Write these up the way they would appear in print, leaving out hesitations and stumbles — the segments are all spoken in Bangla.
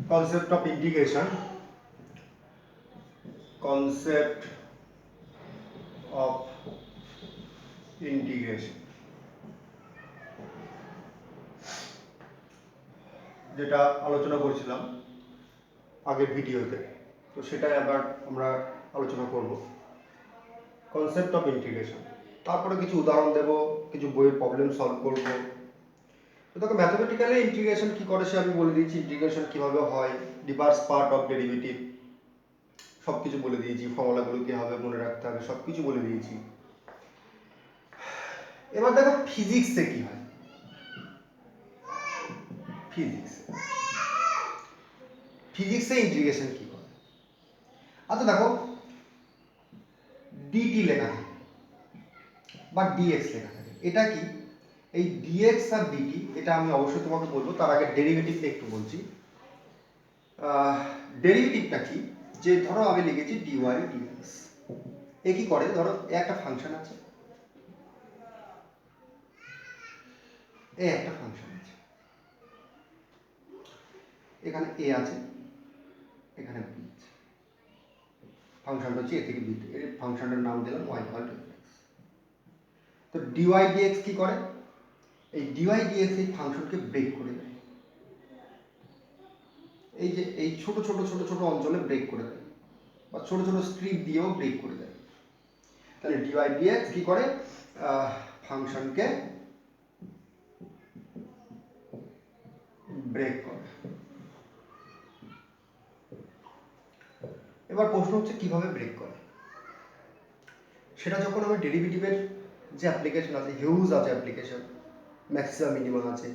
concept of integration, concept of integration যেটা আলোচনা করেছিলাম আগের ভিডিওতে, তো সেটাই আবার আমরা আলোচনা করব। কনসেপ্ট অফ ইন্টিগ্রেশন, তারপরে কিছু উদাহরণ দেব, কিছু বইয়ের প্রবলেম সলভ করব। তো দেখো ম্যাথমেটিক্যালি ইন্টিগ্রেশন কি করে সে আমি বলে দিয়েছি, ইন্টিগ্রেশন কিভাবে হয়, রিভার্স পার্ট অফ ডেরিভেটিভ সব কিছু বলে দিয়েছি, ফর্মুলাগুলো কীভাবে মনে রাখতে হবে সব কিছু বলে দিয়েছি। এবার দেখো ফিজিক্সে কি হয়। ফিজিক্সে ইন্টিগ্রেশন কি করে। আচ্ছা দেখো ডিটি লেখা থাকে বা ডিএক্স লেখা থাকে, এটা কি? এই ডিএক্স আর ডিটি এটা আমি অবশ্যই তোমাকে বলবো, তার আগে ডেরিভেটিভটা একটু বলছি। ডেরিভেটিভটা কি, যে ধরো আমি লিখেছি ডিওয়াই ডিএক্স, এ কি করে, ধরো এ একটা ফাংশন আছে, এ একটা ফাংশন আছে, এখানে এ আছে, এখানে বি আছে, ফাংশনটা হচ্ছে এ থেকে বি, এর ফাংশনটার নাম দিলাম ওয়াই ইকুয়াল টু এক্স। তো ডিওয়াই ডিএক্স কি করে, এই ডিওয়াই ডিএক্স এই ফাংশনকে ব্রেক করে দেয়, এই যে এই ছোট ছোট ছোট ছোট অঞ্চলে ব্রেক করে দেয়, বা ছোট ছোট স্ট্রিপ দিয়েও ব্রেক করে দেয়। তাহলে ডিওয়াই ডিএক্স কি করে, ফাংশনকে ব্রেক করে। এবার প্রশ্ন হচ্ছে কিভাবে ব্রেক করে। সেটা যখন আমি ডেরিভেটিভের যে অ্যাপ্লিকেশন আছে, হিউজ আছে অ্যাপ্লিকেশন, ম্যাক্সিমাম মিনিমাম আছে,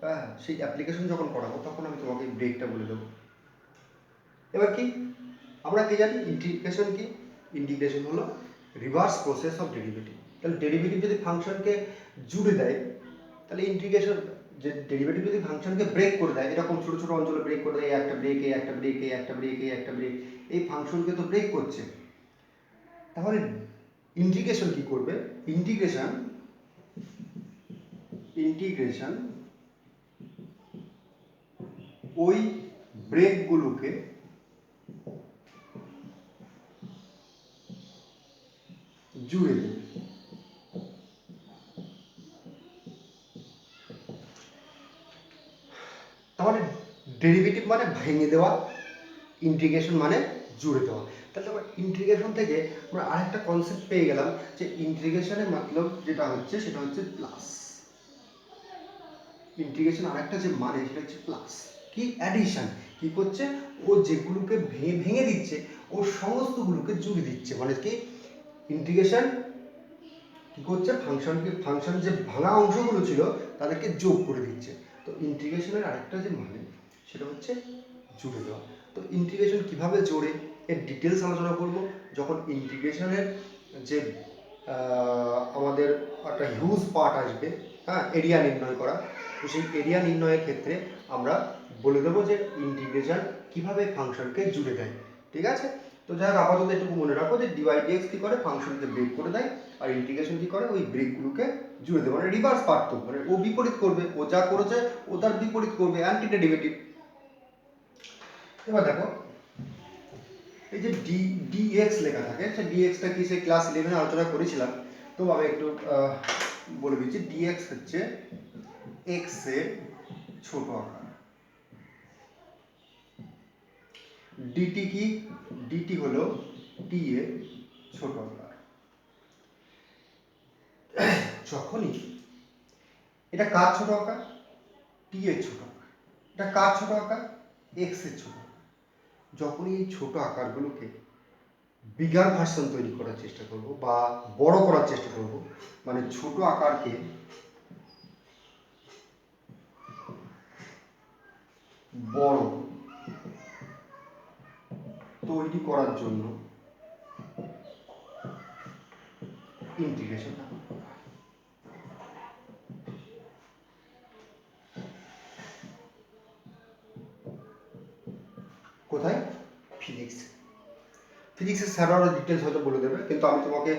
হ্যাঁ, সেই অ্যাপ্লিকেশন যখন করাবো তখন আমি তোমাকে ব্রেকটা বলে দেবো। এবার কি আমরা কি জানি ইন্টিগ্রেশন কি, ইন্টিগ্রেশন হলো রিভার্স প্রসেস অফ ডেরিভেটিভ। তাহলে ডেরিভেটিভ যদি ফাংশনকে জুড়ে দেয়, তাহলে ইন্টিগ্রেশন, যে ডেরিভেটিভ যদি ফাংশনকে ব্রেক করে দেয়, এরকম ছোট ছোট অঞ্চলে ব্রেক করে দেয়, একটা ব্রেক, এই একটা ব্রেক, এই একটা ব্রেক, এই একটা ব্রেক, এই ফাংশনকে তো ব্রেক করছে। তাহলে ইন্টিগ্রেশন কি করবে, ইন্টিগ্রেশন ইন্টিগ্রেশন ওই ব্রেকগুলোকে জুড়ে দেবে। তাহলে ডেরিভেটিভ মানে ভেঙে দেওয়া, ইন্টিগ্রেশন মানে জুড়ে দেওয়া। তাহলে আমরা ইন্টিগ্রেশন থেকে আমরা আরেকটা কনসেপ্ট পেয়ে গেলাম, যে ইন্টিগ্রেশনের মতলব যেটা হচ্ছে সেটা হচ্ছে প্লাস। ইন্টিগ্রেশন আরেকটা যে মানে সেটা হচ্ছে প্লাস, কি অ্যাডিশন, কি করছে, ও যেগুলোকে ভেঙে ভেঙে দিচ্ছে ও সমস্তগুলোকে জুড়ে দিচ্ছে, মানে কি ইন্টিগ্রেশন কি করছে, ফাংশন যে ভাঙা অংশগুলো ছিল তাদেরকে যোগ করে দিচ্ছে। তো ইন্টিগ্রেশনের আরেকটা যে মানে সেটা হচ্ছে জুড়ে দেওয়া। তো ইন্টিগ্রেশন কিভাবে জোড়ে এর ডিটেলস আলোচনা করব যখন ইন্টিগ্রেশনের যে আমাদের একটা হিউজ পার্ট আসবে, হ্যাঁ, এরিয়া নির্ণয় করা। তো সেই এরিয়া নির্ণয়ের ক্ষেত্রে আমরা বলে দেবো যে ইন্টিগ্রেশন কিভাবে ফাংশনকে জুড়ে দেয়। ঠিক আছে, তো যাই হোক আপাতত এটুকু মনে রাখো যে ডিওয়াই ডিএক্স কি করে, ফাংশনকে ব্রেক করে দেয়, আর ইন্টিগ্রেশন কি করে, ওই ব্রেকগুলোকে জুড়ে দেয়, মানে রিভার্স পার্ট, তো মানে ও বিপরীত করবে, ও যা করেছে ও তার বিপরীত করবে, অ্যান্টি ডেরিভেটিভ। এবার দেখো এই যে ডিএক্স লেখা থাকে, সে ডিএক্সটা কি সে ক্লাস 11 আলোচনা করেছিলাম, তো আমি একটু বলে দিচ্ছি। ডিএক্স হচ্ছে এক্স এর ছোট আকার, ডিটি কি, ডিটি হলো টি এর ছোট আকার। যখনই এটা কার ছোট আকার, টি এর ছোট আকার, এটা কার ছোট আকার, এক্স এর ছোট আকার। যখনই এই ছোট আকারগুলোকে বিগার ভার্সন তৈরি করার চেষ্টা করব বা বড় করার চেষ্টা করব, মানে ছোট আকারকে বড় তৈরি করার জন্য ইন্টিগ্রেশন কোথায়, ফিজিক্স। ফিজিক্সের স্যার আরও ডিটেলস হয়তো বলে দেবে, কিন্তু আমি তোমাকে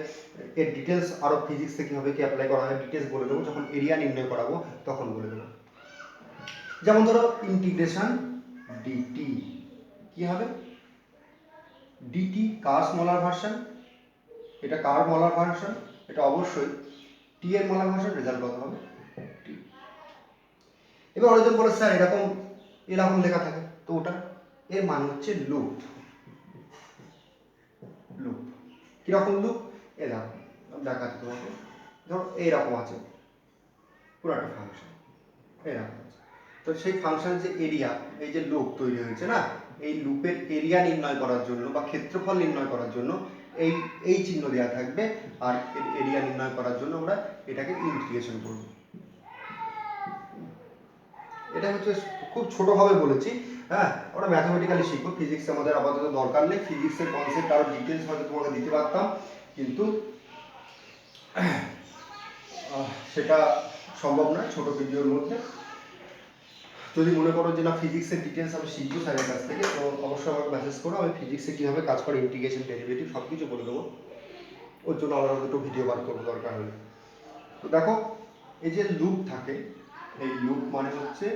এর ডিটেলস আরও ফিজিক্সে কীভাবে কি অ্যাপ্লাই করা হয় ডিটেলস বলে দেবো, যখন এরিয়া নির্ণয় করাবো তখন বলে দেবো। যেমন ধরো ইন্টিগ্রেশন ডিটি কি হবে ডিটি কার স্মলার ভার্সন, এটা কার মলার ভার্সন, এটা অবশ্যই টি এর মলার ভার্সন, রেজাল্ট কত হবে টি। এবার অনেকজন বলে স্যার এরকম এরকম লেখা থাকে, তো ওটা এর মান হচ্ছে লুপ। লুপ কিরকম লুপ, এরকম দেখাচ্ছি তোমাকে, ধরো এইরকম আছে পুরো একটা ফাংশন এরকম আছে, তো সেই ফাংশন যে এরিয়া, এই যে লুপ তৈরি হয়েছে না, এই লুপের এরিয়া নির্ণয় করার জন্য বা ক্ষেত্রফল নির্ণয় করার জন্য এই এই চিহ্ন দেওয়া থাকবে, আর এরিয়া নির্ণয় করার জন্য আমরা এটাকে ইন্টিগ্রেশন করব। এটা হচ্ছে খুব ছোটভাবে বলেছি, হ্যাঁ ওটা ম্যাথমেটিক্যালি শিখবো, ফিজিক্স আমাদের আপাতত দরকার নেই, ফিজিক্সের কনসেপ্ট আরো ডিটেলস হয়তো তোমাকে দিতে পারতাম, কিন্তু সেটা সম্ভব নয় ছোট ভিডিওর মধ্যে। যদি মনে করো যে না ফিজিক্সের ডিটেলস আমি শিখবো স্যারের কাছ থেকে, তো অবশ্যই আমাকে মেসেজ করো, আমি ফিজিক্সে কীভাবে কাজ করে ইন্টিগ্রেশন ডেরিভেটিভ সব কিছু বলে দেবো, ওর জন্য আলাদা দুটো ভিডিও বার করবো দরকার হলে। তো দেখো এই যে লুপ থাকে, এই লুপ মানে হচ্ছে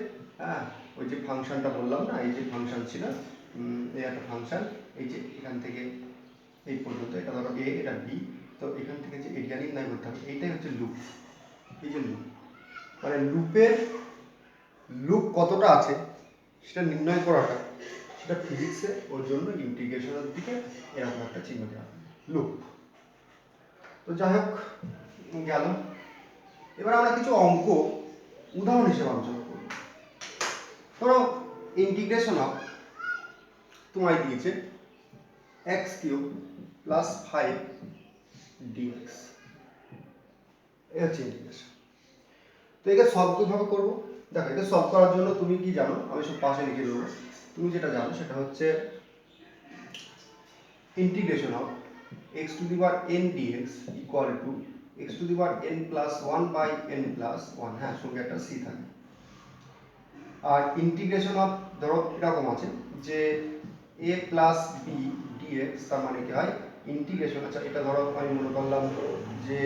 হ্যাঁ ওই যে ফাংশনটা বললাম না, এই যে ফাংশন ছিল, এই একটা ফাংশন, এই যে এখান থেকে এই পর্যন্ত, এটা ধরো এ এটা বি, তো এখান থেকে যে এরিয়া নির্ণয় করতে হবে, এইটাই হচ্ছে লুপ। এই যে লুপ মানে লুপের লুপ কতটা আছে সেটা নির্ণয় করাটা, সেটা ফিজিক্সে, ওর জন্য ইন্টিগ্রেশনের দিকে এরকম একটা চিহ্ন দেওয়া লুপ। তো যাই হোক গেল, এবার আমরা কিছু অঙ্ক উদাহরণ হিসেবে আলোচনা করব। ধরো ইন্টিগ্রেশন অফ তোমায় দিয়েছে এক্স কিউব প্লাস 5 ডিএক্স, এই হচ্ছে ইন্টিগ্রেশন। তো একে সলভ কিভাবে করবো, দেখো এটা সলভ করার জন্য তুমি কি জানো, আমি সব পাশে লিখে দেবো, তুমি যেটা জানো সেটা হচ্ছে integration of x to the power n dx equal to x to the power n plus 1 by n plus 1, হ্যাঁ সঙ্গে একটা c থাকে। আর ইন্টিগ্রেশন অফ ধরো এরকম আছে যে a প্লাস b dx, তার মানে কি হয় ইন্টিগ্রেশন, আচ্ছা এটা ধরো আমি মনে করলাম যে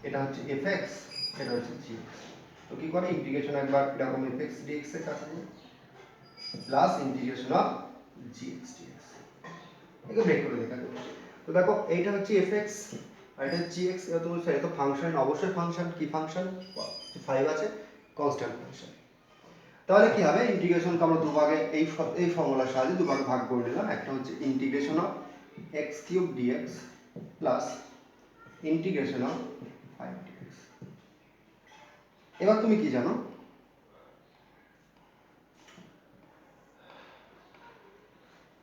এটা হচ্ছে fx, এটা হচ্ছে gx, তো কি করে ইন্টিগ্রেশন একবার এরকম fx dx এর কাছে plus integration of gx dx, একে ব্রেক করে দেখা যাবে। তো দেখো এইটা হচ্ছে fx আর এটা হচ্ছে gx, এটা তো এটা তো ফাংশন, অবশ্যই ফাংশন, কি ফাংশন 5 আছে, কনস্ট্যান্ট ফাংশন। তাহলে কি হবে ইন্টিগ্রেশনকে আমরা দুভাগে এই ফর্মুলার সাহায্যে দুভাগে ভাগ করে নিলাম, একটা হচ্ছে integration of x cube dx plus integration of 5 dx। এবার তুমি কি জানো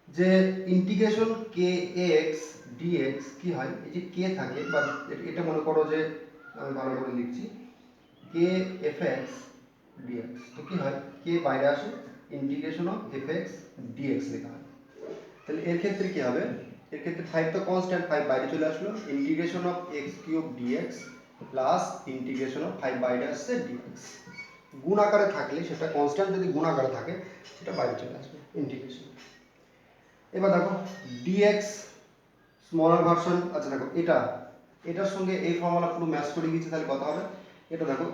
যে ইন্টিগ্রেশন kx dx কি হয়, এই যে k থাকে বা এটা মনে করো যে আমি ভালো করে লিখছি k fx dx, তো কি হয় k বাইরে আসে, ইন্টিগ্রেশন অফ fx dx লেখা হয়। তাহলে এর ক্ষেত্রে কি হবে, এর ক্ষেত্রে 5 তো কনস্ট্যান্ট, 5 বাইরে চলে আসলো, integration of x cube dx plus integration of 5 বাইরে আসছে dx, গুণ আকারে থাকলে সেটা কনস্ট্যান্ট, যদি গুণ আকারে থাকে সেটা বাইরে চলে আসবে ইন্টিগ্রেশন। এবার দেখো dx স্মলার ভার্সন, আচ্ছা দেখো এটা এটার সঙ্গে এই ফর্মুলা পুরো ম্যাচ করে গিয়েছে, তাহলে কত হবে, এটা দেখো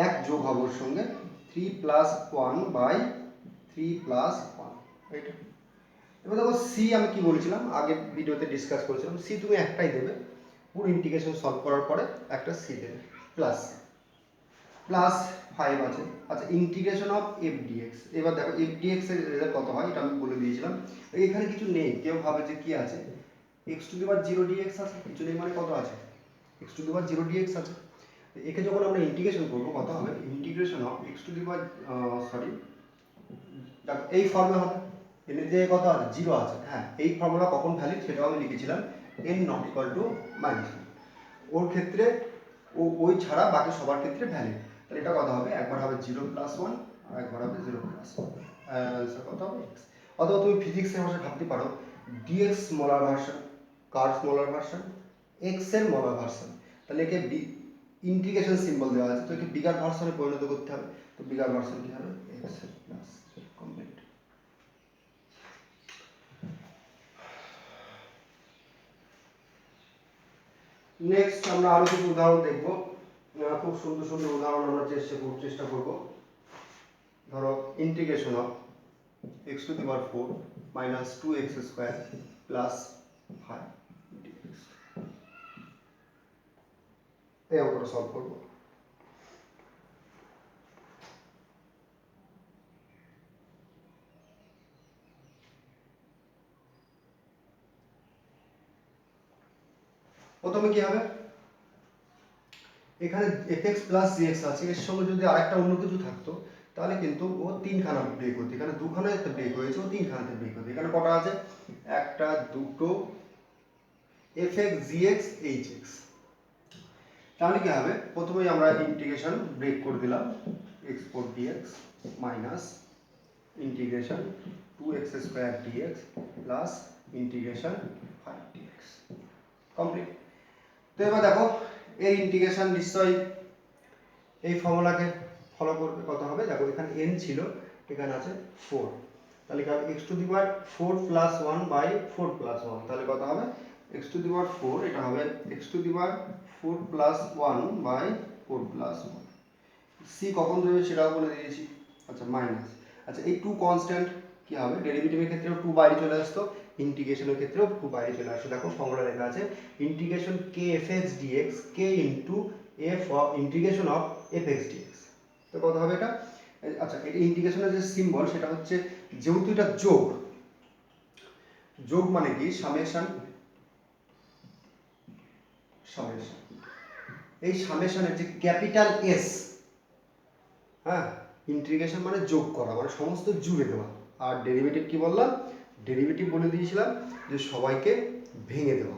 এক যোগ হবে ওর সঙ্গে 3 প্লাস 1 বাই 3 প্লাস 1, এইটা। এবার দেখো সি আমি কি বলেছিলাম আগে ভিডিওতে ডিসকাস করেছিলাম, সি তুমি একটাই দেবে, পুরো ইন্টিগ্রেশন সলভ করার পরে একটা সি দেবে, প্লাস প্লাস 5 আছে, আচ্ছা ইন্টিগ্রেশন অফ এফ ডিএক্স। এবার দেখো এফ ডিএক্স এর রেজাল্ট কত হয় এটা আমি বলে দিয়েছিলাম, এখানে কিছু নেই, কেউ ভাবে যে কি আছে x to the power 0 dx আছে, কিছু নেই মানে কত আছে x to the power 0 dx আছে। একে যখন আমরা ইন্টিগ্রেশন করব কত হবে, integration of x to the power sorry দেখো এই ফর্মুলা হবে, এর যে কত আছে 0 আছে, হ্যাঁ এই ফর্মুলা কখন ভ্যালিড সেটাও আমি লিখেছিলাম n not equal to minus, ওর ক্ষেত্রে ওই ছাড়া বাকি সবার ক্ষেত্রে ভ্যালিড। তাহলে এটা কত হবে, একবার হবে 0 প্লাস 1 আর একবার হবে 0 প্লাস 1, আনসার কত হবে x। অথবা তুমি ফিজিক্সের ভাষায় ভাবতে পারো dx মোলার ভার্সন, কার মোলার ভার্সন, x এর মোলার ভার্সন, তাহলে একে ইন্টিগ্রেশন সিম্বল দেওয়া আছে, তো একে বিগার ভার্সনে পরিণত করতে হবে, তো বিগার ভার্সন কি হবে x প্লাস কমপ্লিট। নেক্সট আমরা আরো কিছু উদাহরণ দেখব, খুব সুন্দর সুন্দর উদাহরণ আমরা চেষ্টা করব। ধরো integration of x to the power 4 minus 2x square plus 5 dx। এই অঙ্কটা সলভ করব। প্রথমে কি হবে, এখানে fx প্লাস gx আছে, এর সঙ্গে যদি আরেকটা অন্য কিছু থাকতো তাহলে কিন্তু ও তিনখানা ব্রেক হতো। এখানে দুখানাতে ব্রেক হয়েছে, ও তিনখানাতে ব্রেক হতো। এখানে কটা আছে, একটা দুটো fx gx hx। তাহলে কি হবে, প্রথমেই আমরা ইন্টিগ্রেশন ব্রেক করে দিলাম, x4 dx minus integration 2x square dx plus integration 5 dx complete. তো এবার দেখো এই ইন্টিগ্রেশন নিশ্চয়ই এই ফর্মুলাকে ফলো করবে। কত হবে দেখো, এখানে n ছিল, এখানে আছে 4, তাহলে কি হবে x to the power 4 plus 1 by 4 plus 1, তাহলে কত হবে x টু দি পাওয়ার 4, এটা হবে x to the power 4 plus 1 by 4 plus 1। c কখন দেবে সেটাও বলে দিয়েছি। আচ্ছা মাইনাস, আচ্ছা এই 2 কনস্ট্যান্ট কি হবে, ডেরিভেটিভের ক্ষেত্রেও 2 বাইরে চলে আসতো, ইন্টিগ্রেশনের ক্ষেত্রেও 2 বাইরে চলে আসে। দেখো ফর্মুলা লেখা আছে integration k fx dx k into f of integration of fx dx। তো কত হবে এটা, আচ্ছা এটা ইন্টিগ্রেশনের যে সিম্বল সেটা হচ্ছে, যেহেতু এটা যোগ, যোগ মানে কি সামেশন, সামেশন, এই সামেশনের যে ক্যাপিটাল এস, হ্যাঁ ইন্টিগ্রেশন মানে যোগ করা, মানে সমস্ত জুড়ে দেওয়া। আর ডেরিভেটিভ কি বললাম, ডেরিভেটিভ বলে দিয়েছিলাম যে সবাইকে ভেঙে দেওয়া,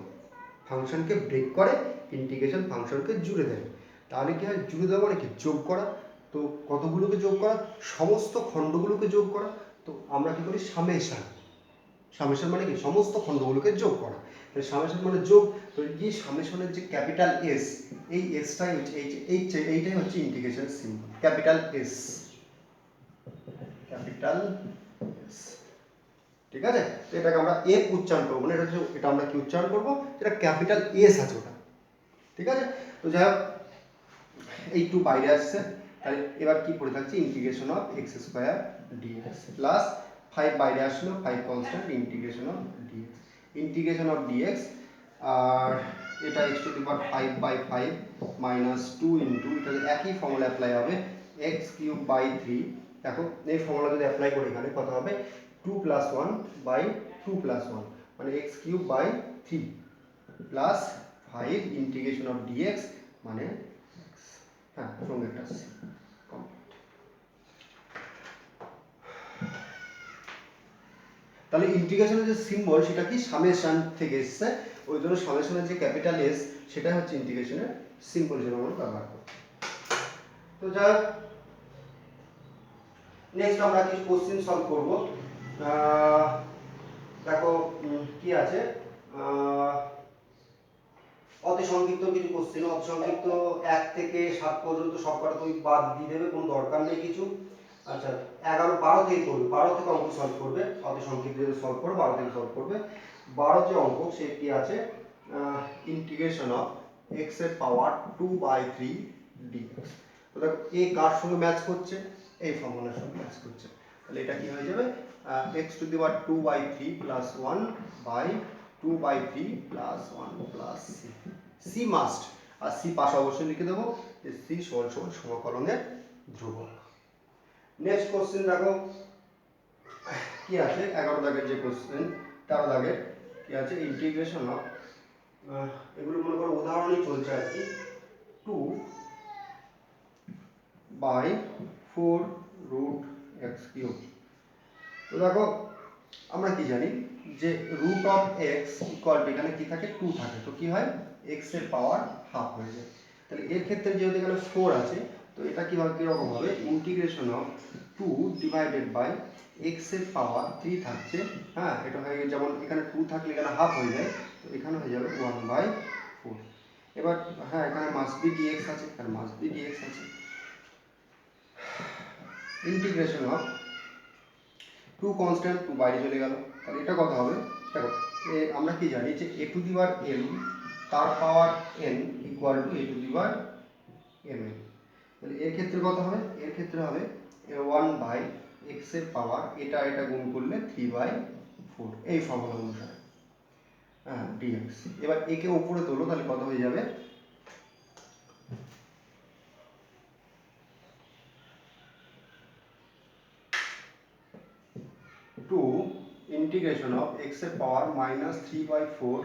ফাংশনকে ব্রেক করে ইন্টিগ্রেশন ফাংশনকে জুড়ে দেয়। তাহলে কি হয়, জুড়ে দেওয়া মানে কি যোগ করা। তো কতগুলোকে যোগ করা, সমস্ত খণ্ডগুলোকে যোগ করা। তো আমরা কি করি সামেশন, সামেশন মানে কি সমস্ত খণ্ডগুলোকে যোগ করা, তাহলে সামেশন মানে যোগ। তো এই সামেশনের যে ক্যাপিটাল এস, এই এসটাই হচ্ছে এইটাই হচ্ছে integration symbol, capital S, capital S. ঠিক আছে, তো এটাকে আমরা এফ উচ্চারণ করবো না, এটা আমরা কি উচ্চারণ করবো, এটা ক্যাপিটাল এস আছে ওটা। ঠিক আছে, তো যাই হোক এই 2 বাইরে আসছে, তাহলে এবার কি পড়ে থাকছে integration of x square dx plus 5 বাইরে আসলো, 5 constant integration of dx, integration of dx। আর এটা x to the power 5 by 5 minus 2 into, এটা একই ফর্মুলা অ্যাপ্লাই হবে x কিউব বাই 3। দেখো এই ফর্মুলা যদি অ্যাপ্লাই করি এখানে কত হবে 2 প্লাস 1 বাই 2 প্লাস 1 মানে x cube by 3 plus 5 integration of dx মানে হ্যাঁ সঙ্গে একটা আছে কমপ্লিট। তাহলে ইন্টিগ্রেশনের যে সিম্বল সেটা কি সামেশন থেকে এসেছে, ওই জন্য সামেশনের যে ক্যাপিটাল এস সেটা হচ্ছে ইন্টিগ্রেশনের সিম্বল হিসেবে আমরা ব্যবহার করি। তো যাই হোক নেক্সট আমরা কিছু কোশ্চেন সলভ করব। দেখো কি আছে, অতি সংক্ষিপ্ত কিছু কোশ্চেন, অতি সংক্ষিপ্ত 1 থেকে 7 পর্যন্ত সবকটা তুমি বাদ দিয়ে দেবে, কোনো দরকার নেই কিছু। আচ্ছা 11 12 থেকে করবে, 12 থেকে অঙ্ক সলভ করবে, অতি সংক্ষিপ্ত যে সলভ করবে 12 থেকে সলভ করবে। 12 যে অঙ্ক সেটি আছে ইন্টিগ্রেশন অফ x এর পাওয়ার 2/3 dx। তো দেখো এ কার সঙ্গে ম্যাচ করছে, এই ফর্মুলার সঙ্গে ম্যাচ করছে, তাহলে এটা কি হয়ে যাবে x to the power 2/3 plus 1 by 2/3 plus 1 plus c must, আর c পাশে অবশ্যই লিখে দেবো যে c সমান সমান সমাকলনের ধ্রুবক। নেক্সট কোশ্চেন দেখো কি আছে 11 দাগের যে কোশ্চেন, 13 দাগের কি আছে ইন্টিগ্রেশন অফ, এগুলো মনে করো উদাহরণই চলছে আর কি, 2/4 রুট x কিউব। তো দেখো আমরা কি জানি যে root of x equal to এখানে কি থাকে 2 থাকে, তো কি হয় x এর পাওয়ার হাফ হয়ে যায়। তাহলে এর ক্ষেত্রে যেহেতু এখানে 4 আছে, তো এটা কিভাবে কিরকম হবে integration of 2 divided by x এর পাওয়ার 3 থাকছে, হ্যাঁ এটা হয়ে গেছে, যেমন এখানে 2 থাকলে এখানে হাফ হয়ে যায়, তো এখানে হয়ে যাবে 1/4। এবার হ্যাঁ এখানে মাস্ট বি dx আছে, এখানে মাস্ট বি dx আছে, ইন্টিগ্রেশন অফ 2 কনস্ট্যান্ট 2 বাইরে চলে গেল, তাহলে এটা কত হবে দেখো আমরা কি জানি যে a to the power n তার পাওয়ার n equal to a to the power mn। তাহলে এর ক্ষেত্রে কত হবে, এর ক্ষেত্রে হবে 1/n x এর পাওয়ার এটা এটা গুণ করলে 3/4 এই ফর্মুলা অনুসারে, হ্যাঁ dx। এবার একে উপরে তোলো, তাহলে কত হয়ে যাবে, 2 ইন্টিগ্রেশন অফ x এর পাওয়ার -3/4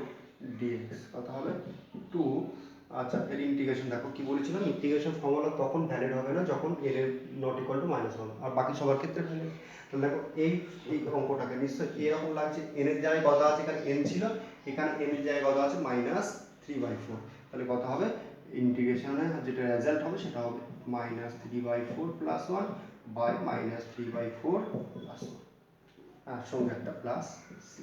dx কত হবে 2। আচ্ছা, এর ইন্টিগ্রেশন দেখো কি বলেছিলাম, ইন্টিগ্রেশন ফর্মুলা তখন ভ্যালিড হবে না যখন n এর নট ইকুয়াল টু -1, আর বাকি সবার ক্ষেত্রে ভ্যালিড। তাহলে দেখো এই এই অঙ্কটাকে নিশ্চয়ই এরকম লাগছে, n এর জায়গায় কত আছে, এখানে n ছিল, এখানে n এর জায়গায় কত আছে -3/4, তাহলে কত হবে ইন্টিগ্রেশনে যেটা রেজাল্ট হবে সেটা হবে -3/4 + 1 বাই -3/4 + 1, আর সঙ্গে একটা প্লাস সি।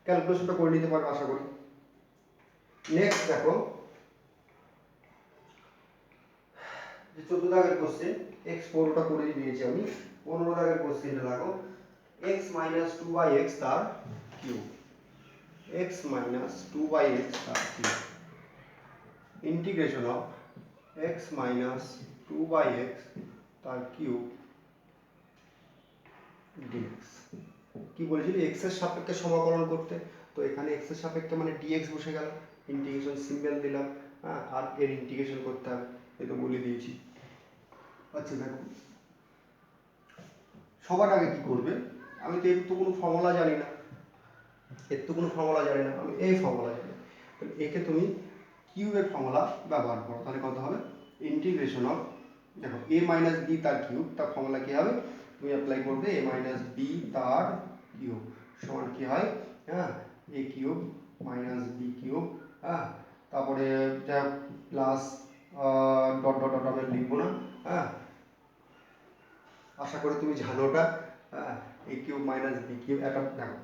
ক্যালকুলেশনটা করে নিতে পারবে আশা করি। নেক্সট দেখো যে 14 দাগের কোশ্চেন, x 15টা করে দিয়েছি আমি। 15 দাগের কোশ্চেনটা দেখো, x - 2/x তার কিউব, x - 2/x তার cube, integration of x - 2/x তার কিউব dx। কি বলেছিল, x এর সাপেক্ষে সমাকলন করতে, তো এখানে x এর সাপেক্ষে মানে dx বসে গেল, ইন্টিগ্রেশন সিম্বল দিলাম, হ্যাঁ, আর এর ইন্টিগ্রেশন করতে হবে, এটা বলে দিয়েছি। আচ্ছা দেখো, সবার আগে কি করবে, আমি তো এর তো কোনো ফর্মুলা জানি না, আমি এই ফর্মুলা জানি, তাহলে একে তুমি কিউবের ফর্মুলা ব্যবহার করো, তাহলে কত হবে ইন্টিগ্রেশন অফ, দেখো a - b তার কিউব, তার ফর্মুলা কি হবে, তুমি অ্যাপ্লাই করবে a - b তার কিউব সমান কি হয়, হ্যাঁ, a কিউব - b কিউব, হ্যাঁ, তারপরে যা প্লাস ডট ডট ডট আমি লিখবো না, হ্যাঁ, আশা করি তুমি জানো ওটা, হ্যাঁ, a কিউব - b কিউব, এটা দেখো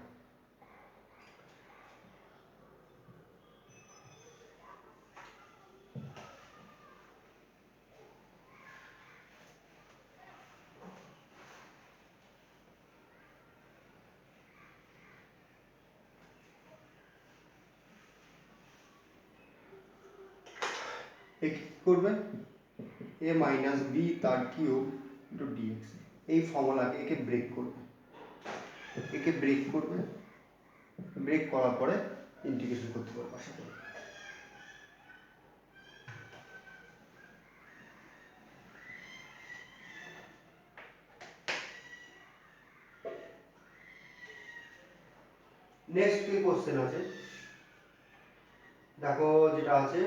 এ কি করবে, a - b তার কিউব ইন্টু dx, এই ফর্মুলাকে একে ব্রেক করবে, ব্রেক করার পরে ইন্টিগ্রেশন করতে পারবো আশা করি। নেক্সট কি কোশ্চেন আছে দেখো, যেটা আছে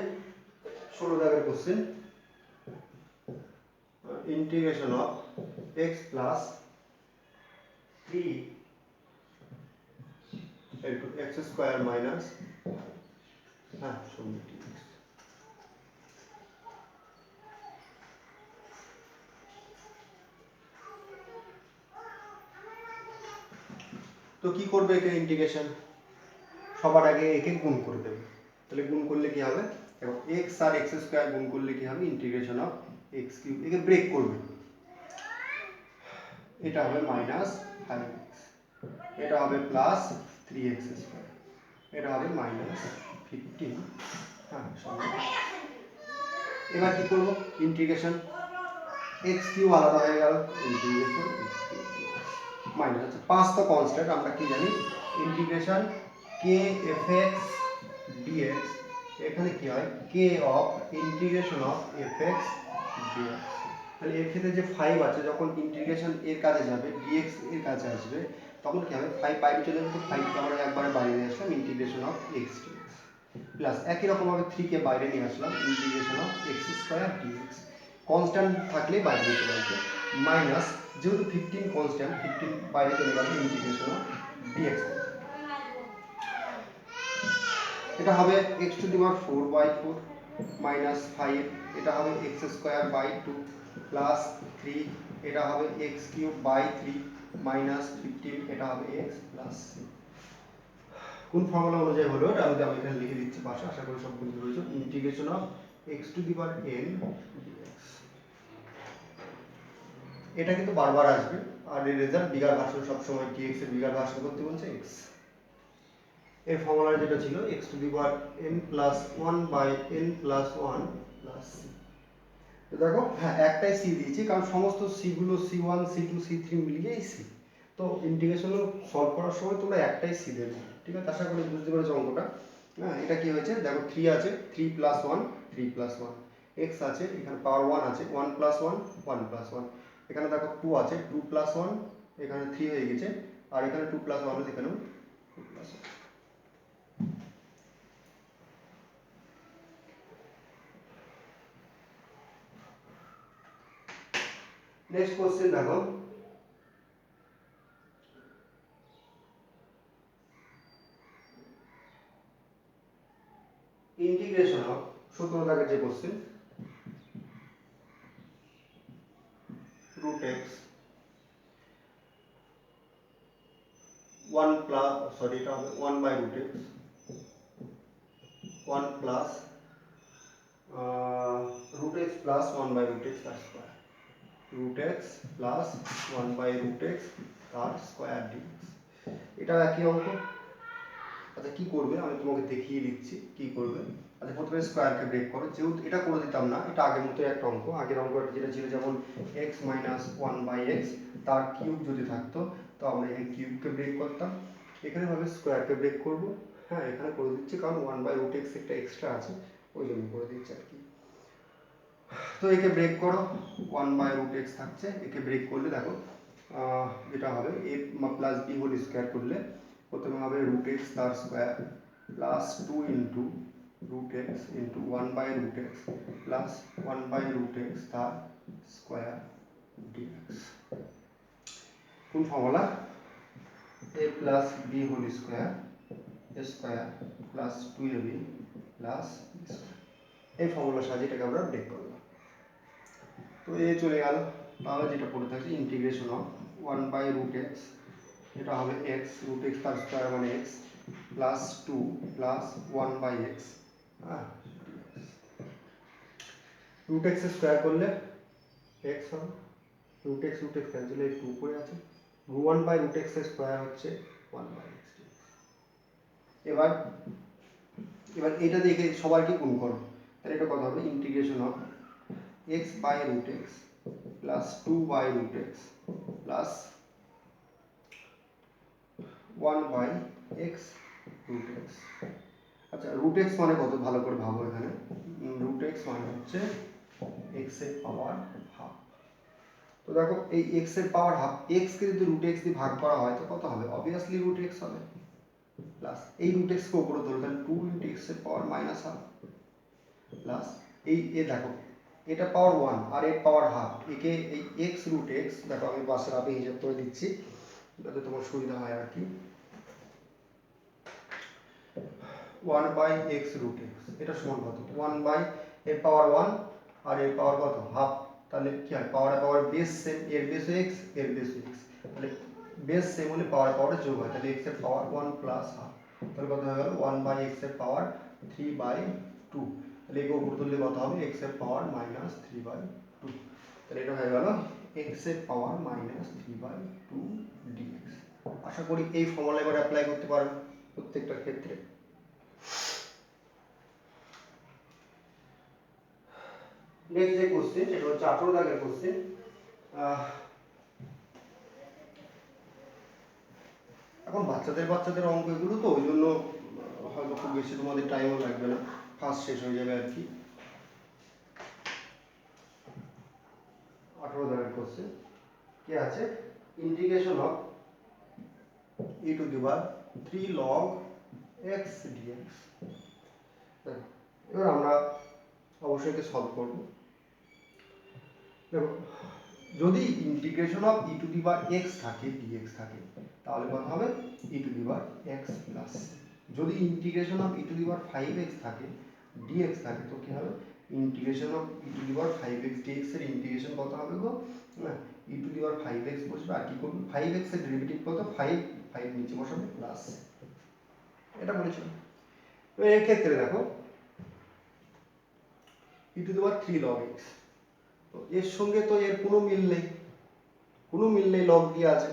16 দাগের question, integration of x plus 3 into x square minus, হ্যাঁ, তো কি করবে, একে ইন্টিগ্রেশন সবার আগে একে গুণ করে দেবে, তাহলে গুণ করলে কি হবে, দেখো x আর x স্কয়ার গুণ করলে কি হবে ইন্টিগ্রেশন অফ x কিউব, একে ব্রেক করবে, এটা হবে -5x, এটা হবে প্লাস 3x স্কয়ার, এটা হবে -15, হ্যাঁ, এবার কি করব ইন্টিগ্রেশন, x কিউব আলাদা হয়ে গেল, ইন্টিগ্রেশন x কিউব মাইনাস 5 তো কনস্ট্যান্ট, আমরা কি জানি ইন্টিগ্রেশন k fx dx, এখানে কি হয় k of integration of fx dx, তাহলে এর ক্ষেত্রে যে 5 আছে যখন ইন্টিগ্রেশন এর কাছে যাবে dx এর কাছে আসবে, তখন কি হবে 5 বাইরে চলে যাবে, তো 5 কে আমরা একবারে বাইরে নিয়ে আসলাম, integration of x dx plus একই রকম ভাবে 3 কে বাইরে নিয়ে আসলাম, integration of x square dx, constant থাকলে বাইরে চলে আসবে, মাইনাস যেহেতু 15 কনস্ট্যান্ট, 15 বাইরে চলে গেল, ইন্টিগ্রেশন অফ dx, এটা হবে x to the power 4/4 minus 5, এটা হবে x স্কয়ার বাই 2 প্লাস 3, এটা হবে x কিউব বাই 3 মাইনাস 15, এটা হবে x প্লাস c। কোন ফর্মুলা অনুযায়ী হলো এটা আমি এখানে লিখে দিচ্ছি পাশে, আশা করি সব বুঝতে পেরেছো, integration of x to the power n dx, এটা কিন্তু বারবার আসবে, আর এর রেজাল্ট বিগার ভার্সন সব সময় dx এর বিগার ভার্সন করতে বলছে x, এই ফর্মুলা যেটা ছিল x to the power n plus 1 by n plus 1 plus C. তো দেখো হ্যাঁ একটাই সি দিয়েছি কারণ সমস্ত সি গুলো C1 C2 C3 মিলিয়েই সি। তো ইন্টিগ্রেশন সলভ করার সময় তোমরা একটাই সি দেবে, ঠিক আছে? আশা করি বুঝতে পেরেছো অঙ্কটা। হ্যাঁ এটা কি হয়েছে দেখো 3 আছে, 3 প্লাস 1 3 প্লাস 1, এক্স আছে এখানে পাওয়ার 1 আছে 1 প্লাস 1 1 প্লাস 1, এখানে দেখো 2 আছে 2 প্লাস 1 এখানে 3 হয়ে গেছে, আর এখানে 2 প্লাস 1 আছে এখানেও 2 প্লাস 1। নেক্সট কোশ্চেন দেখো, ইন্টিগ্রেশন অফ 17 দাগের যে question root x 1 plus sorry এটা হবে 1 by root x 1 plus root x plus 1 by root x তার square, root x plus 1 by root x তার স্কয়ার dx। এটা একই অঙ্ক। আচ্ছা কি করবে আমি তোমাকে দেখিয়ে দিচ্ছি কি করবে। আচ্ছা প্রথমে স্কয়ারকে ব্রেক করো, যেহেতু এটা করে দিতাম না, এটা আগের মতো একটা অঙ্ক, আগের অঙ্কটা যেটা ছিল যেমন x মাইনাস 1 বাই x তার কিউব যদি থাকতো তো আমরা এখানে কিউবকে ব্রেক করতাম, এখানে ভাবে স্কয়ারকে ব্রেক করব। হ্যাঁ এখানে করে দিচ্ছি কারণ 1 বাই root x একটা এক্সট্রা আছে ওই জন্য করে দিচ্ছি আর কি। তো একে ব্রেক করো, 1 বাই root x থাকছে, একে ব্রেক করলে দেখো যেটা হবে a plus b whole square করলে প্রথমে হবে root x তার স্কয়ার plus 2 into root x into 1 by root x plus 1 by root x তার স্কয়ার dx। কোন formula? a plus b whole square square plus 2ab plus b square, এই ফর্মুলার সাহায্যে এটাকে আমরা ব্রেক করলাম। তো এ চলে গেল, তাহলে যেটা পড়ে থাকছে integration of 1 by root x, এটা হবে x root x তার স্কয়ার মানে x plus 2 plus 1 by x, হ্যাঁ root x স্কয়ার করলে x হবে, root x ক্যান্সেল হয়ে 2 পড়ে আছে, 1 বাই root x স্কয়ার হচ্ছে 1 বাই x। এবার এবার এটা দেখে সবাইকে গুণ করো, তাহলে এটা কত হবে integration of x by root x plus 2 by root x plus 1 by x root x। আচ্ছা root x মানে কত ভালো করে ভাবো, এখানে root x মানে হচ্ছে x এর পাওয়ার হাফ। তো দেখো এই x এর পাওয়ার হাফ, x কে যদি root x দিয়ে ভাগ করা হয় তো কত হবে, অবভিয়াসলি root x হবে, প্লাস এই root x কে উপরে ধরো তাহলে 2 × x এর পাওয়ার মাইনাস হাফ প্লাস এই এ দেখো এটা পাওয়ার 1 আর এর পাওয়ার হাফ, একে এই x root x দেখো আমি বাসের আপে হিসাব করে দিচ্ছি যাতে তোমার সুবিধা হয় আর কি, 1 বাই x root x এটা সমান কত 1 বাই এর পাওয়ার 1 আর এর পাওয়ার কত হাফ, তাহলে কি হয় পাওয়ারে পাওয়ার বেস সেম, এর বেস x এর বেস x, তাহলে বেস সেম হলে পাওয়ারে যোগ হয়, তাহলে x এর পাওয়ার 1 প্লাস হাফ, তাহলে কত হয়ে গেল 1 বাই x এর পাওয়ার 3 বাই 2, তাহলে একে উপর তুললে কত হবে x এর পাওয়ার মাইনাস 3 বাই 2, তাহলে এটা হয়ে গেল x এর পাওয়ার মাইনাস 3 বাই 2 dx। আশা করি এই ফর্মুলা এবার অ্যাপ্লাই করতে পারবে প্রত্যেকটা ক্ষেত্রে। নেক্সট যে কোশ্চেন এটা হচ্ছে 18 দাগের কোশ্চেন, এখন বাচ্চাদের অঙ্ক এগুলো তো ওই জন্য হয়তো খুব বেশি তোমাদের টাইমও লাগবে না, ফার্স্ট শেষ হয়ে যাবে আর কি। 18 দাগের কোশ্চেন কি আছে, integration of e to the power 3 log x dx। এবার আমরা অবশ্যই এটা সলভ করব। দেখো যদি integration of e to the power x থাকে dx থাকে তাহলে কত হবে e to the power x plus, যদি integration of e to the power 5x থাকে dx থাকে তো কি হবে integration of e to the power 5x dx এর ইন্টিগ্রেশন কত হবে গো না e to the power 5x বসবে আর কি করবে 5x এর ডেরিভেটিভ কত 5 নিচে বসাবে প্লাস, এটা বলেছিলাম। এবার এই ক্ষেত্রে দেখো e to the power 3 log x, তো এর সঙ্গে তো এর কোনো মিল নেই লগ দিয়ে আছে,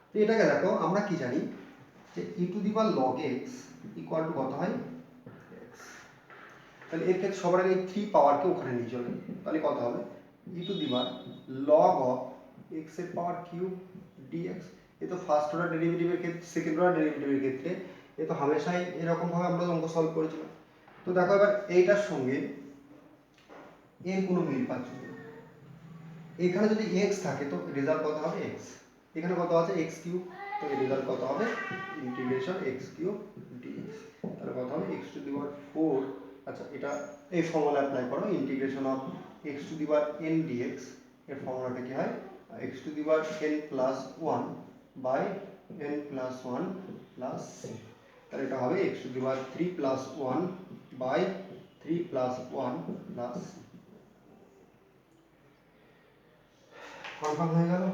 তো এটাকে দেখো আমরা কি জানি যে e to the power log x equal two কত হয় x, তাহলে এর ক্ষেত্রে সবার আগে 3 পাওয়ারকে ওখানে নিয়ে চলে, তাহলে কত হবে e to the power log of x এর পাওয়ার কিউব ডিএক্স। এ তো ফার্স্ট অর্ডার ডেরিভেটিভের ক্ষেত্রে, সেকেন্ড অর্ডার ডেরিভেটিভের ক্ষেত্রে এ তো হামেশাই এরকম ভাবে আমরা অঙ্ক সলভ করেছিলাম। তো দেখো এবার এইটার সঙ্গে এর কোনো মিল পাচ্ছ না। এখানে যদি x থাকে তো রেজাল্ট কত হবে x, এখানে কত আছে x কিউব, তো এর রেজাল্ট কত হবে ইন্টিগ্রেশন x কিউব dx। তাহলে কত হবে x টু দি পাওয়ার 4, আচ্ছা এটা এই ফর্মুলা অ্যাপ্লাই করো, integration of x to the power n dx, এর ফর্মুলাটা কি হয় x to the power n plus 1 by n plus 1 plus c। তাহলে এটা হবে x to the power 3 plus 1 by 3 plus 1 plus c। Confirm হয়ে গেল?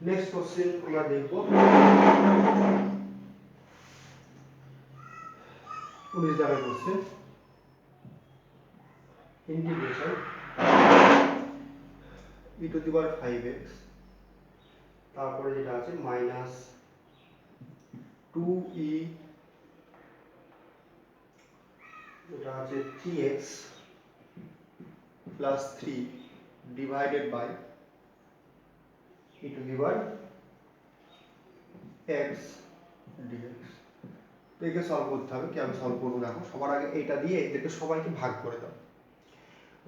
নেক্সট কোশ্চেন আমরা দেখব 19 দাগের question, integration e to the power 5x, তারপরে যেটা আছে মাইনাস 2e, এটা আছে 3x plus 3 divided by e to the power x dx। তো একে সলভ করতে হবে, কি আমি সলভ করবো দেখো, সবার আগে এটা দিয়ে এদেরকে সবাইকে ভাগ করে দাও।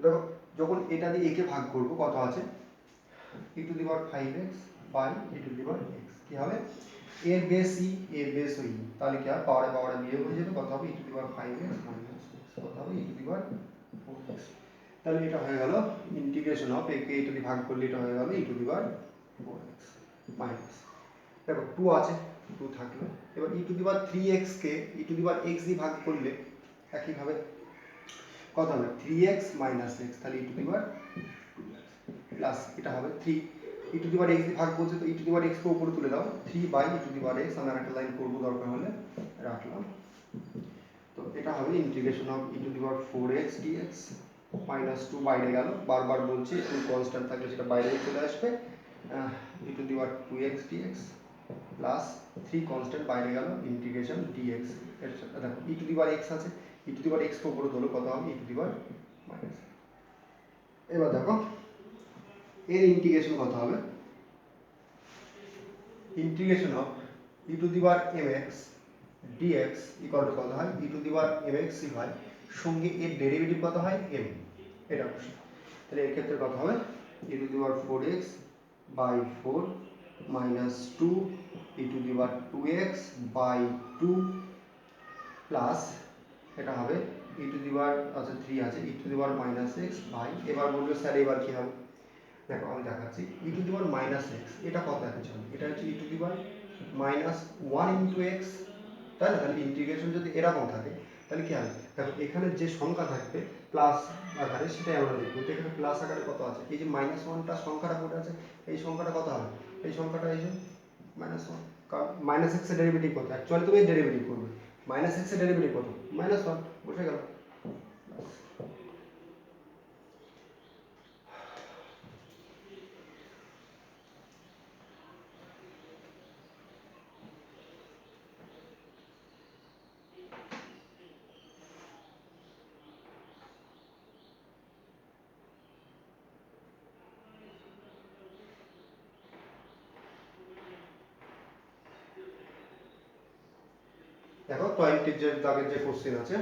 দেখো যখন এটা দিয়ে একে ভাগ করব কত আছে e to the power 5x by e to the power x, কি হবে এর বেস ই এর বেস ই, তাহলে কি হবে পাওয়ারে পাওয়ারে বিয়োগ হয়ে যাবে, কত হবে e to the power 5x minus x, কত হবে e to the power 4x। তাহলে এটা হয়ে গেল ইন্টিগ্রেশন অফ একে e টু দি ভাগ করলে এটা হয়ে গেল e to the power 4x minus, দেখো 2 আছে 2 থাকলো, এবার e to the power 3x K e to the power x দিয়ে ভাগ করলে একই ভাবে কত হবে 3x মাইনাস x, তাহলে e to the power 2x plus এটা হবে 3 e to the power x দিয়ে ভাগ করছে, তো e to the power x কে উপরে তুলে দাও 3 by e to the power x, আমরা একটা লাইন করব দরকার হলে রাখলাম। তো এটা হবে integration of e to the power 4x dx minus 2 বাইরে গেল, বারবার বলছি 2 কনস্ট্যান্ট থাকলে সেটা বাইরে চলে আসবে, e to the power 2x dx plus 3 constant বাইরে গেল ইন্টিগ্রেশন dx। এর সাথে দেখো e to the power x আছে, e to the power x কে উপরে তোলো, কত হবে e to the power minus. এবার দেখো এর ইন্টিগ্রেশন কত হবে, integration of e to the power mx dx equal two কত হয় e to the power mx ই হয়, সঙ্গে এর ডেরিভেটিভ কত হয় m, এটা অবশ্যই। তাহলে এর ক্ষেত্রে কত হবে e to the power 4x by 4 minus 2 e to the power 2x by 2 plus এটা হবে e টু দি পাওয়ার আচ্ছা 3 আছে e to the power minus x by, এবার বলবে স্যার এবার কি হবে, দেখো আমি দেখাচ্ছি e to the power minus x, এটা কত অ্যাকচুয়ালি এটা হচ্ছে e to the power minus 1 into x, তাই না? তাহলে ইন্টিগ্রেশন যদি এরকম থাকে তাহলে কি হবে, দেখো এখানে যে সংখ্যা থাকবে প্লাস আকারে সেটাই আমরা লিখবো, তো এখানে প্লাস আকারে কত আছে, এই যে মাইনাস 1টা সংখ্যাটা কোটা আছে, এই সংখ্যাটা কত হবে, এই সংখ্যাটা এই যে মাইনাস 1, কারণ মাইনাস x এর ডেরিভেটিভ কত, অ্যাকচুয়ালি তুমি এর ডেরিভেটিভ করবে, মাইনাস x এর ডেরিভেটিভ কত মাইনাস 1, বসে গেল। দেখো 20 যে দাগের যে কোশ্চেন আছে,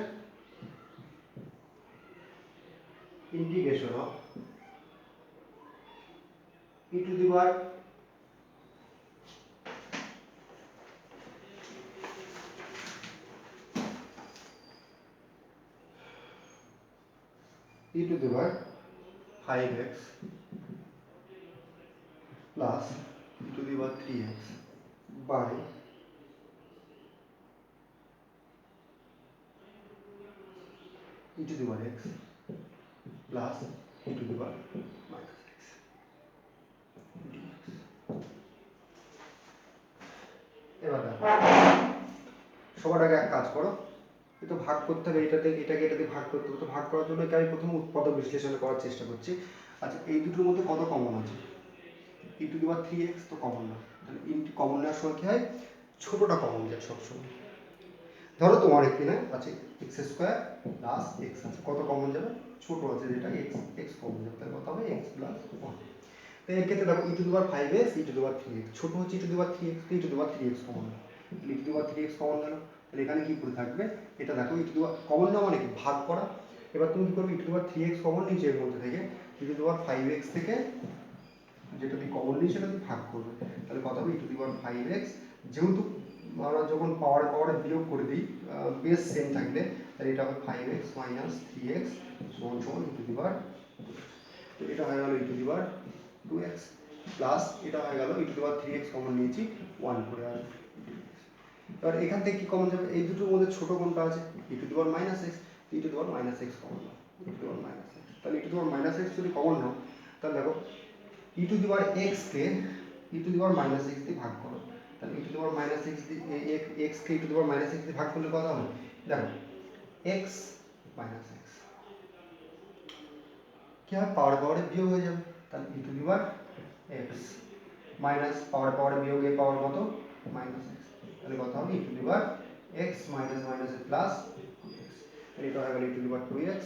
integration of e to the power e to the power 5x plus e to the power 3x by e to the power x plus e to the power minus x dx। এবার দেখো সবার আগে এক কাজ করো, তো ভাগ করতে হবে, এটাকে ভাগ করতে হবে। তো ভাগ করার জন্য আমি প্রথম উৎপাদক বিশ্লেষণ করার চেষ্টা করছি। আচ্ছা, এই দুটোর মধ্যে কত কমন আছে? e to the power 3x তো কমন না, তাহলে কমন নেওয়ার সময় কি হয়, ছোটটা কমন যায় সবসময়। ধরো তোমার এখানে আছে x স্কয়ার প্লাস x আছে, কত কমন যাবে? ছোট আছে যেটা x কমন যাবে, তাহলে কত হবে x প্লাস 1। তো এর ক্ষেত্রে দেখো e to the power 5x e to the power 3x, ছোট হচ্ছে e to the power 3x, e to the power 3x common গেল, তাহলে e to the power 3x common গেল। তাহলে এখানে কি করে থাকবে, এটা দেখো e to the power common না মানে কি ভাগ করা। এবার তুমি কি করবে, e to the power 3x common নিচে এর মধ্যে থেকে e to the power 5x থেকে যেটা তুমি কমন নিয়ে সেটা তুমি ভাগ করবে, তাহলে কত হবে e to the power 5x। যেহেতু আমরা যখন পাওয়ারে বিয়োগ করে দিই বেস সেম থাকলে, তাহলে এটা হবে 5x মাইনাস 3x সমান সমান e টু দি পাওয়ার, তো এটা হয়ে গেল e to the power 2x plus এটা হয়ে গেল e to the power 3x common নিয়েছি 1 করে আসবে। এবার এখান থেকে কি কমন যাবে, এই দুটোর মধ্যে ছোট কোনটা আছে e to the power minus x, e to the power minus x common now, e to the power minus x, তাহলে e to the power minus x যদি কমন নাও, তাহলে দেখো e to the power x K e to the power minus x দিয়ে ভাগ করো, তাহলে e to the power minus x দিয়ে x K e to the power minus x দিয়ে ভাগ করলে কত হবে, দেখো x মাইনাস x কি হবে, পাওয়ারে বিয়োগ হয়ে যাবে, তাহলে e to the power x minus পাওয়ারে বিয়োগ এ পাওয়ার কত মাইনাস x, তাহলে কত হবে e to the power x minus minus plus 2x, তাহলে এটা হয়ে গেল e to the power 2x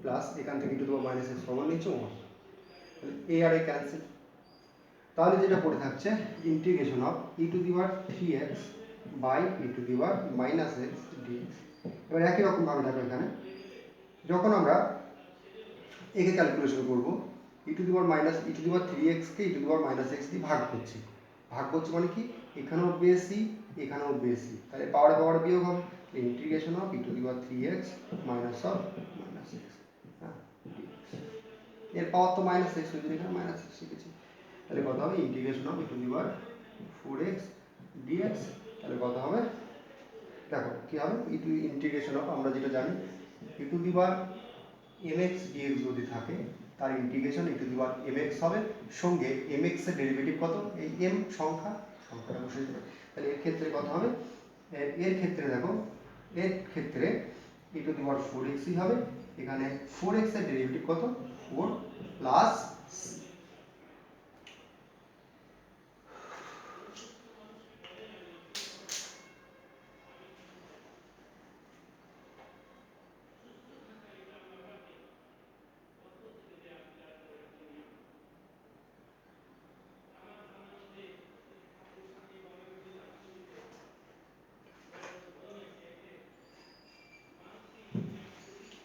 plus এখান থেকে e to the power minus x common নিচ্ছে 1, তাহলে a আর a ক্যান্সেল। তাহলে যেটা পড়ে থাকছে integration of e to the power 3x by e to the power minus x dx। এবার একই রকম ভাবে দেখো এখানে যখন আমরা একে ক্যালকুলেশন করব e to the power minus e to the power 3x K e to the power minus x দিয়ে ভাগ করছি মানে কি এখানেও বেসি এখানেও বেসি, তাহলে পাওয়ারে বিয়োগ হবে, integration of e to the power 3x minus of minus x, হ্যাঁ এর পাওয়ার তো মাইনাস x হয়েছে, এখানে মাইনাস x শিখেছি, তাহলে কত হবে integration of e to the power 4x dx, তাহলে কত হবে দেখো কি হবে ইন্টিগ্রেশন অফ আমরা যেটা জানি e to the power mx dx যদি থাকে তার integration e to the power mx হবে, সঙ্গে mx এর ডেরিভেটিভ কত, এই m সংখ্যাটা বসে যাবে, তাহলে এর ক্ষেত্রে কত হবে, এর ক্ষেত্রে দেখো এর ক্ষেত্রে e to the power 4x ই হবে, এখানে 4x এর ডেরিভেটিভ কত 4 প্লাস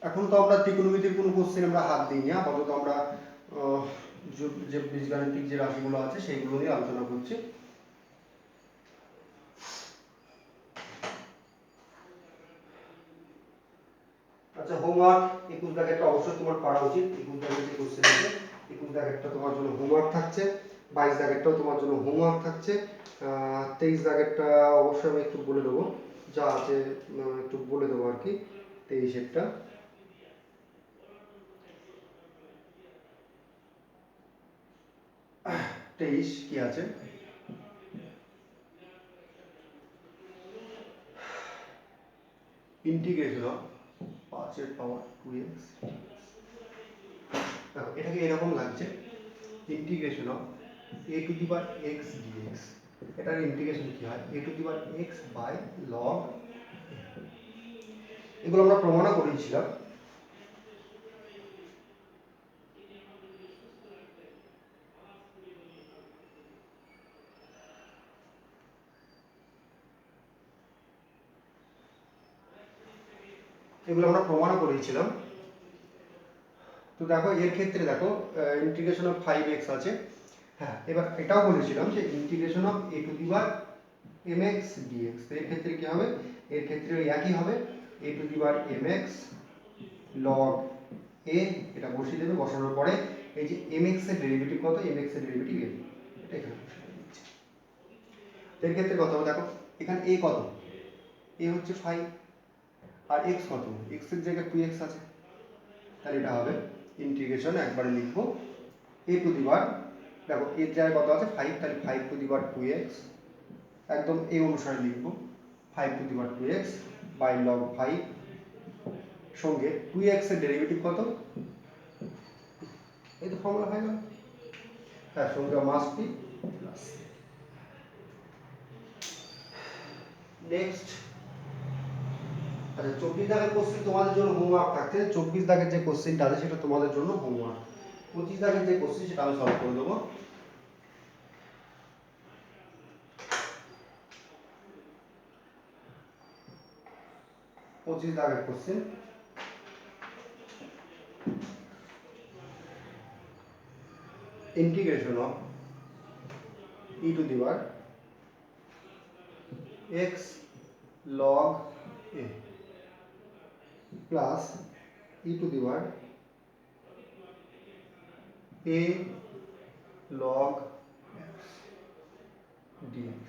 এখন তো আমরা ত্রিকোণমিতির কোনো কোশ্চেন আমরা হাত দিইনি, আপাতত আমরা যে বীজগাণিতিক যে রাশিগুলো আছে সেইগুলো নিয়ে আলোচনা করছি। আচ্ছা, হোমওয়ার্ক 21 দাগেরটা অবশ্যই তোমার পড়া উচিত। 21 দাগের যে কোশ্চেন আছে 21 দাগেরটা তোমার জন্য হোমওয়ার্ক থাকছে, 22 দাগেরটাও তোমার জন্য হোমওয়ার্ক থাকছে, 23 দাগেরটা অবশ্যই আমি একটু বলে দেবো, যা আছে একটু বলে দেবো আর কি। 23-এরটা কি আছে, ইন্টিগ্রেশন অফ 5 এর পাওয়ার 2x, দেখো এটাকে এরকম লাগছে integration of a to the power x dx, এটার ইন্টিগ্রেশন কি হয় a to the power x by log, এগুলো আমরা প্রমাণও করেছিলাম। এগুলো আমরা প্রমাণও করেছিলাম। তো দেখো এর ক্ষেত্রে দেখো ইন্টিগ্রেশন অফ 5x আছে, হ্যাঁ এবার এটাও বলেছিলাম যে integration of a to the power mx dx, এর ক্ষেত্রে কি হবে, এর ক্ষেত্রে একই হবে a to the power mx log a, এটা বসিয়ে দেবে, বসানোর পরে এই যে mx এর ডেরিভেটিভ কত, mx এর ডেরিভেটিভ a, এটা এখানে বসিয়ে দিচ্ছি। এর ক্ষেত্রে কত হবে দেখো, এখানে a কত, a হচ্ছে 5, আর এক্স কত, এক্স এর জায়গায় 2x আছে, তাহলে এটা হবে ইন্টিগ্রেশন একবারে লিখবো a টু দি পাওয়ার, দেখো এর জায়গায় কত আছে 5, তাহলে 5 টু দি পাওয়ার 2x, একদম এই অনুসারে লিখবো 5 to the power 2x by log 5 সঙ্গে 2x এর ডেরিভেটিভ কত, এই তো ফর্মুলা হয়ে গেল, তার সঙ্গে মাস্ট বি প্লাস। নেক্সট, আচ্ছা 24 দাগের কোশ্চেন তোমাদের জন্য হোমওয়ার্ক থাকছে, 24 দাগের যে কোশ্চেনটা আছে সেটা তোমাদের জন্য হোমওয়ার্ক, 25 দাগের যে কোশ্চেন সেটা আমি সলভ করে দেবো। পঁচিশ দাগের question, integration of e to the power x log a plus e to the power a log x dx।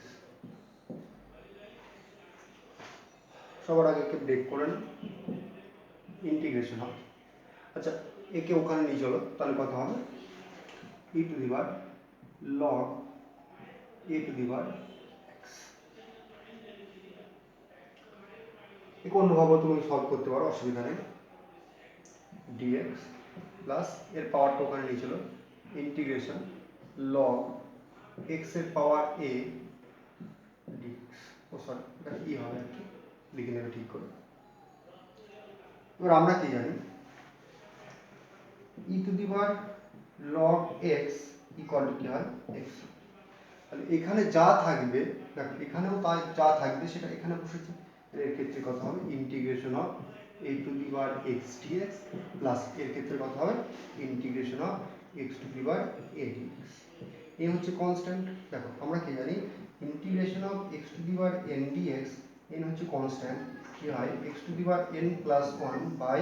সবার আগে কে ব্রেক করেন, ইন্টিগ্রেশন অফ, আচ্ছা একে ওখানে নিয়ে চলো, তাহলে কত হবে e to the power log a to the power x, একে অন্যভাবে তুমি সলভ করতে পারো, অসুবিধা নেই, dx প্লাস এর পাওয়ারটা ওখানে নিয়ে চলো, ইন্টিগ্রেশন log x এর power a dx, O sorry এটা কি হবে আর কি, লিখে নেবে ঠিক করে। এবার আমরা কি জানি, e to the power log x equal two কি হয় x, তাহলে এখানে যা থাকবে দেখো এখানেও তাই যা থাকবে সেটা এখানে বসেছে, এর ক্ষেত্রে কত হবে integration of a to the power x dx plus এর ক্ষেত্রে কত হবে integration of x to the power a dx, এই হচ্ছে কনস্ট্যান্ট। দেখো আমরা কি জানি integration of x to the power n dx, n হচ্ছে কনস্ট্যান্ট, কি হয় x to the power n plus 1 by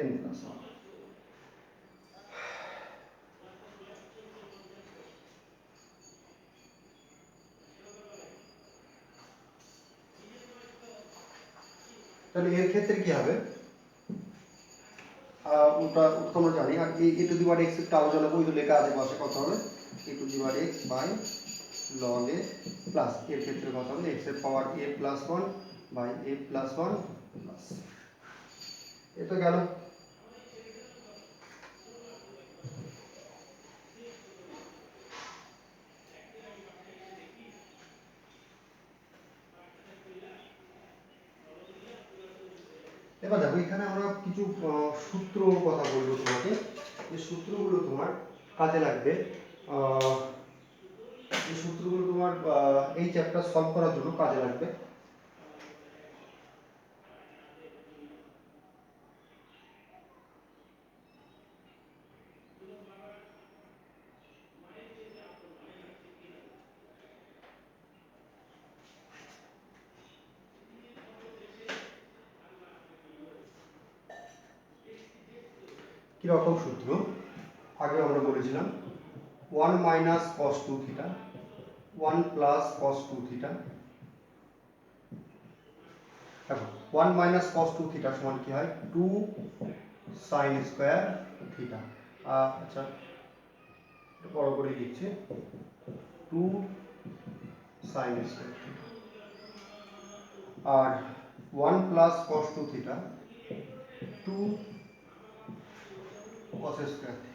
n plus 1। তাহলে এর ক্ষেত্রে কি হবে, ওটা তোমরা জানি, আর এই a to the power x একটা আলোচনা বই তো লেখা আছে পাশে, কত হবে a to the power x by log a plus এর ক্ষেত্রে কত হবে x এর power a plus 1 by a plus 1 plus, এ তো গেল। এবার দেখো এখানে আমরা কিছু সূত্র কথা বলবো তোমাকে, যে সূত্রগুলো তোমার কাজে লাগবে, এই সূত্রগুলো তোমার এই চ্যাপ্টার সলভ করার জন্য কাজে লাগবে। কিরকম সূত্র, আগে আমরা বলেছিলাম 1 minus cos 2 theta 1 plus cos 2 theta, দেখো 1 মাইনাস কস 2 থিটা সমান কি হয় 2 সাইন স্কয়ার থিটা, আচ্ছা বড় করে লিখছি 2 সাইন স্কয়ার থিটা, আর 1 plus cos 2 theta 2 cos square theta.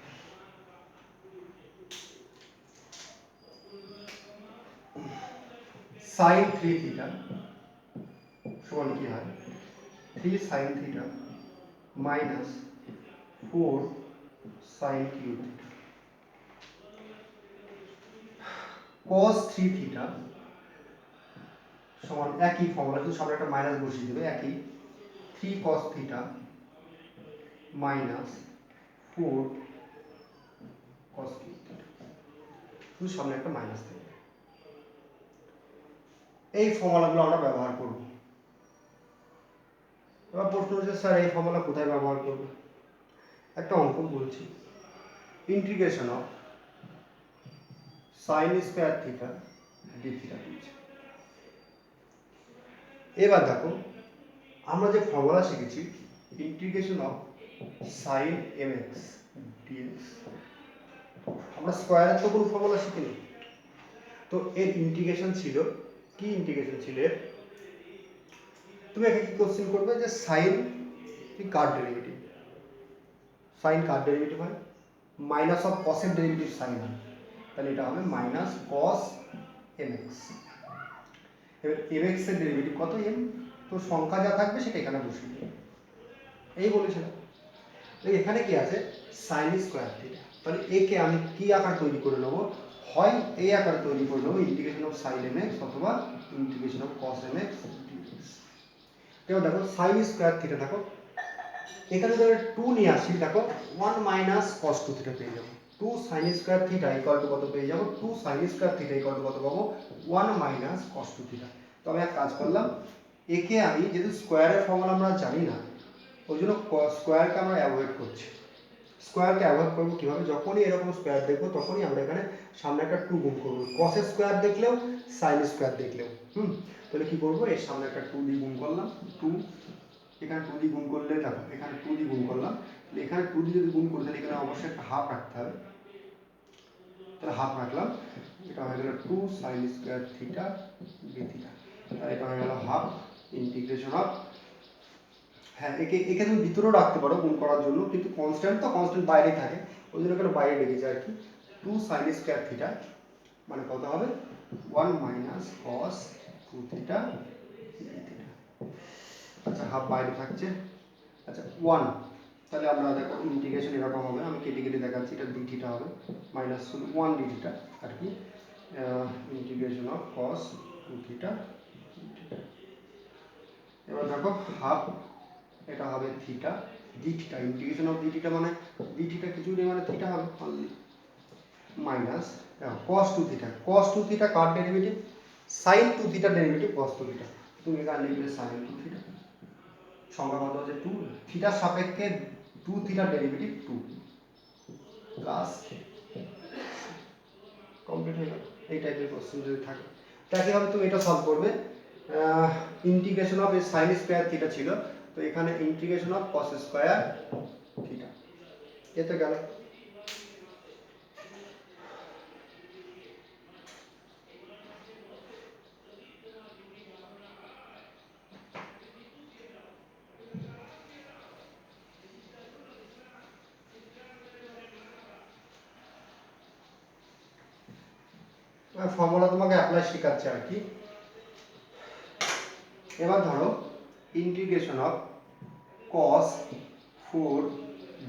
Sine 3 theta সমান কি হয় 3 sine theta minus 4 sine cube theta, cos 3 theta সমান একই ফর্মুলা, শুধু সামনে একটা মাইনাস বসিয়ে দেবে, একই 3 cos theta minus 4 cos cube theta, শুধু সামনে একটা মাইনাস দেবে। এই ফর্মুলাগুলো আমরা ব্যবহার করব। এবার প্রশ্ন হচ্ছে স্যার এই ফর্মুলা কোথায় ব্যবহার করব, একটা অঙ্ক বলছি, integration of sign square theta D theta দিয়েছে। এবার দেখো আমরা যে ফর্মুলা শিখেছি integration of sign mx dx, আমরা স্কয়ারের তো কোনো ফর্মুলা শিখিনি, তো এর ইন্টিগ্রেশন ছিল কি, ইন্টিগ্রেশন ছিল এর, তুমি একে কি কোশ্চেন করবে যে সাইন কার ডেরিভেটিভ, সাইন কার ডেরিভেটিভ হয় মাইনাস অফ কসের ডেরিভেটিভ সাইন হয়, তাহলে এটা হবে মাইনাস কস mx। এবার mx এর ডেরিভেটিভ কত m, তো সংখ্যা যা থাকবে সেটা এখানে বসিয়ে দেবে, এই বলেছিলাম। এখানে কি আছে সাইন স্কয়ার থিটা, তাহলে একে আমি কি আকার তৈরি করে নেব, হয় এই আকার তৈরি করে নেব ইন্টিগ্রেশন অফ সাইন mx অথবা integration of cos mx dx। এবার দেখো সাইন স্কয়ার থিটা, দেখো এখানে ধরে 2 নিয়ে আসি, দেখো 1 মাইনাস cos 2 থিটা পেয়ে যাবো, 2 sin square theta equal to কত পেয়ে যাবো, 2 sin square theta equal to কত পাবো, 1 মাইনাস cos 2 থিটা। তো আমি এক কাজ করলাম, একে আমি যেহেতু স্কয়ারের ফর্মুলা আমরা জানি না, ওই জন্য স্কয়ারকে আমরা অ্যাভয়েড করছি। স্কয়ারকে অ্যাভয়েড করবো কিভাবে, যখনই এরকম স্কয়ার দেখবো তখনই আমরা এখানে সামনে একটা 2 গুণ করবো, cos স্কয়ার দেখলেও sin স্কয়ার দেখলেও। তাহলে কি করবো, এর সামনে একটা 2 দিয়ে গুণ করলাম, 2 এখানে 2 দিয়ে গুণ করলে দেখো এখানে 2 দিয়ে গুণ করলাম, এখানে 2 দিয়ে যদি গুণ করি তাহলে এখানে অবশ্যই একটা হাফ রাখতে হবে, তাহলে হাফ রাখলাম, এটা হয়ে গেল 2 sin square theta d theta, আর এটা হয়ে গেল হাফ ইন্টিগ্রেশন অফ, হ্যাঁ একে তুমি ভিতরেও রাখতে পারো গুণ করার জন্য, কিন্তু কনস্ট্যান্ট তো কনস্ট্যান্ট বাইরে থাকে, ওই জন্য এখানে বাইরে রেখেছি আর কি, 2 sin স্কয়ার থিটা মানে কত হবে 1 minus cos 2 theta d theta. আচ্ছা হাফ বাইরে থাকছে, আচ্ছা 1, তাহলে আমরা দেখো ইন্টিগ্রেশন এরকম হবে, আমি কেটে কেটে দেখাচ্ছি, এটা d থিটা হবে মাইনাস 1 d থিটা আর কি, integration of cos 2 theta d theta. এবার দেখো হাফ, এটা হবে theta d theta, integration of d theta মানে d থিটা কিছু নেই মানে থিটা হবে অনলি, মাইনাস দেখো cos 2 থিটা, cos 2 থিটা কার derivative, sin 2 theta derivative cos 2 theta, তুমি এখানে লিখবে sin 2 থিটা, সংখ্যা কত হচ্ছে 2, থিটার সাপেক্ষে 2 থিটার ডেরিভেটিভ 2 প্লাস, কমপ্লিট হয়ে গেল। এই টাইপের কোশ্চেন যদি থাকে তো একইভাবে তুমি এটা সলভ করবে, integration of sign square theta ছিল, তো এখানে integration of cos square theta, এতে গেল। ফর্মুলা তোমাকে অ্যাপ্লাই শেখাচ্ছে আর কি। এবার ধরো ইন্টিগ্রেশন অফ cos 4